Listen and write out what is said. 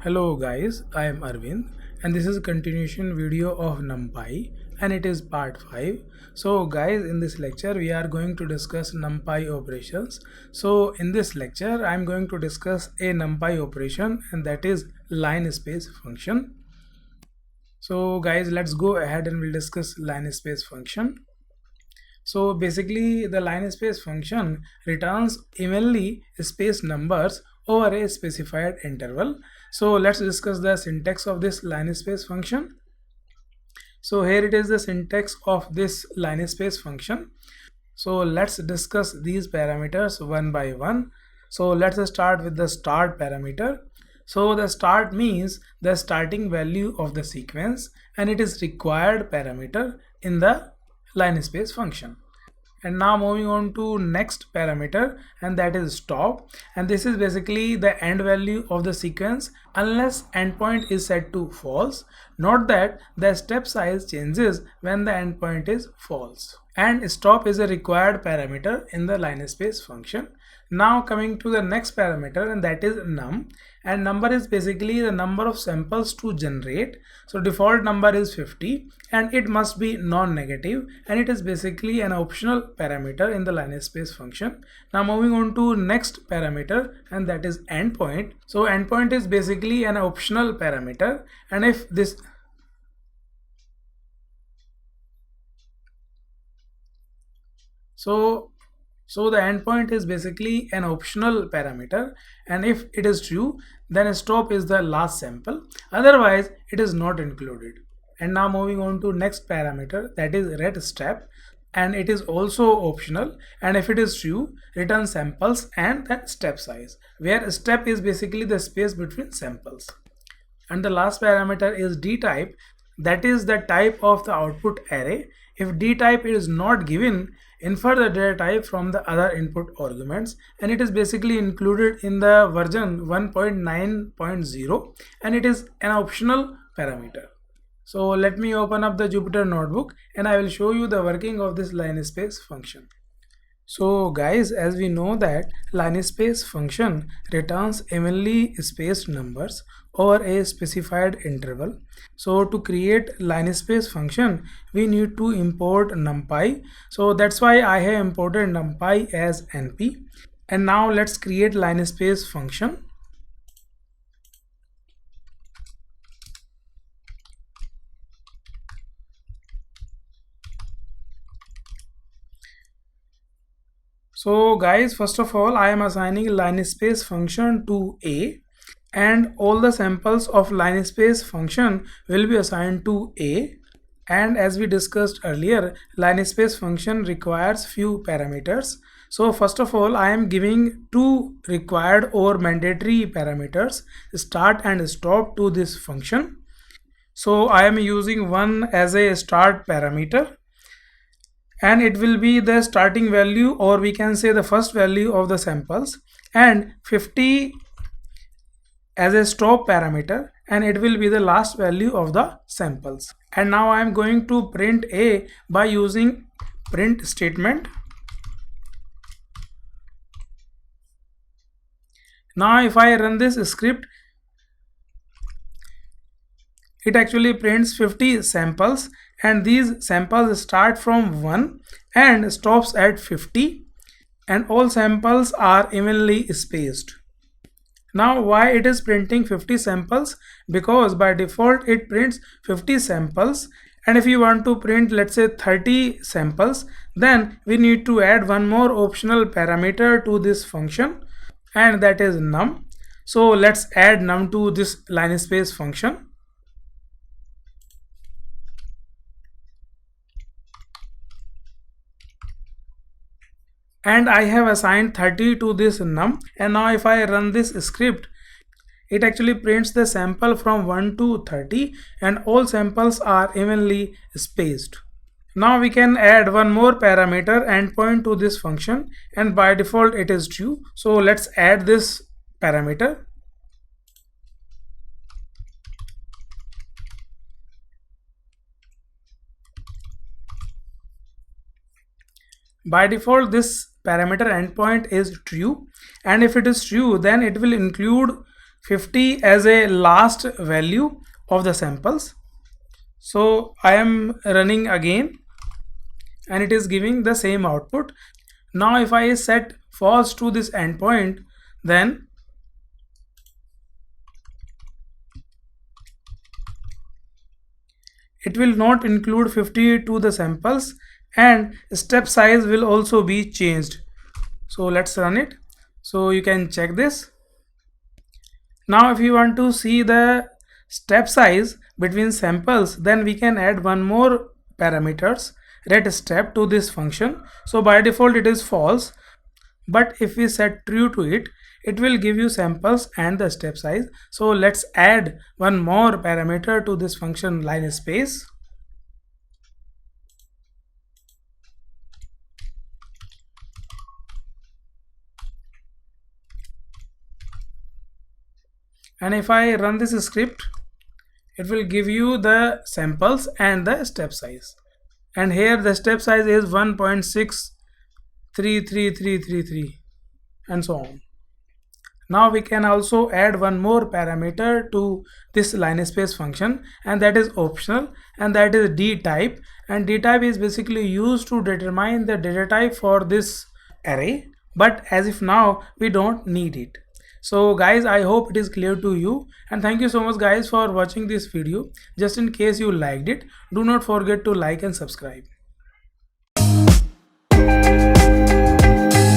Hello guys, I am Arvind and this is a continuation video of NumPy and it is part 5. So guys, in this lecture we are going to discuss NumPy operations. So in this lecture I am going to discuss a NumPy operation and that is line space function. So guys, let's go ahead and we'll discuss line space function. So basically the line space function returns evenly spaced numbers over a specified interval. So let's discuss the syntax of this line space function. So here it is the syntax of this line space function. So let's discuss these parameters one by one. So let's start with the start parameter. So the start means the starting value of the sequence and it is required parameter in the line space function. And now moving on to next parameter, and that is stop, and this is basically the end value of the sequence unless endpoint is set to false. Note that the step size changes when the endpoint is false. And stop is a required parameter in the line space function. Now coming to the next parameter, and that is num, and number is basically the number of samples to generate. So default number is 50 and it must be non-negative, and it is basically an optional parameter in the line space function. Now moving on to next parameter, and that is endpoint. So endpoint is basically an optional parameter, and if this so the endpoint is basically an optional parameter, and if it is true then stop is the last sample, otherwise it is not included. And now moving on to next parameter, that is ret step, and it is also optional, and if it is true return samples and then step size, where step is basically the space between samples. And the last parameter is dtype, that is the type of the output array. If dtype is not given, infer the data type from the other input arguments, and it is basically included in the version 1.9.0 and it is an optional parameter. So let me open up the Jupyter notebook and I will show you the working of this line space function. So guys, as we know that line space function returns evenly spaced numbers over a specified interval. So to create line space function we need to import NumPy. So that's why I have imported NumPy as np. And now let's create line space function. So guys, first of all I am assigning line space function to a, and all the samples of line space function will be assigned to a. And as we discussed earlier, line space function requires few parameters. So first of all I am giving two required or mandatory parameters, start and stop, to this function. So I am using one as a start parameter, and it will be the starting value, or we can say the first value of the samples, and 50 as a stop parameter, and it will be the last value of the samples. And now I am going to print a by using print statement. Now if I run this script, it actually prints 50 samples, and these samples start from 1 and stops at 50, and all samples are evenly spaced. Now why it is printing 50 samples? Because by default it prints 50 samples, and if you want to print, let's say, 30 samples, then we need to add one more optional parameter to this function, and that is num. So let's add num to this line space function. And I have assigned 30 to this num, and now if I run this script, it actually prints the sample from 1 to 30, and all samples are evenly spaced. Now we can add one more parameter, endpoint, to this function, and by default it is true. So let's add this parameter. By default this parameter endpoint is true, and if it is true then it will include 50 as a last value of the samples. So I am running again and it is giving the same output. Now if I set false to this endpoint, then it will not include 50 to the samples and step size will also be changed. So let's run it so you can check this. Now if you want to see the step size between samples, then we can add one more parameters, ret step, to this function. So by default it is false, but if we set true to it, it will give you samples and the step size. So let's add one more parameter to this function, line space. And if I run this script, it will give you the samples and the step size. And here the step size is 1.633333 and so on. Now we can also add one more parameter to this line space function, and that is optional, and that is dtype. And dtype is basically used to determine the data type for this array, but as if now we don't need it. So guys, I hope it is clear to you, and thank you so much guys for watching this video. Just in case you liked it, do not forget to like and subscribe.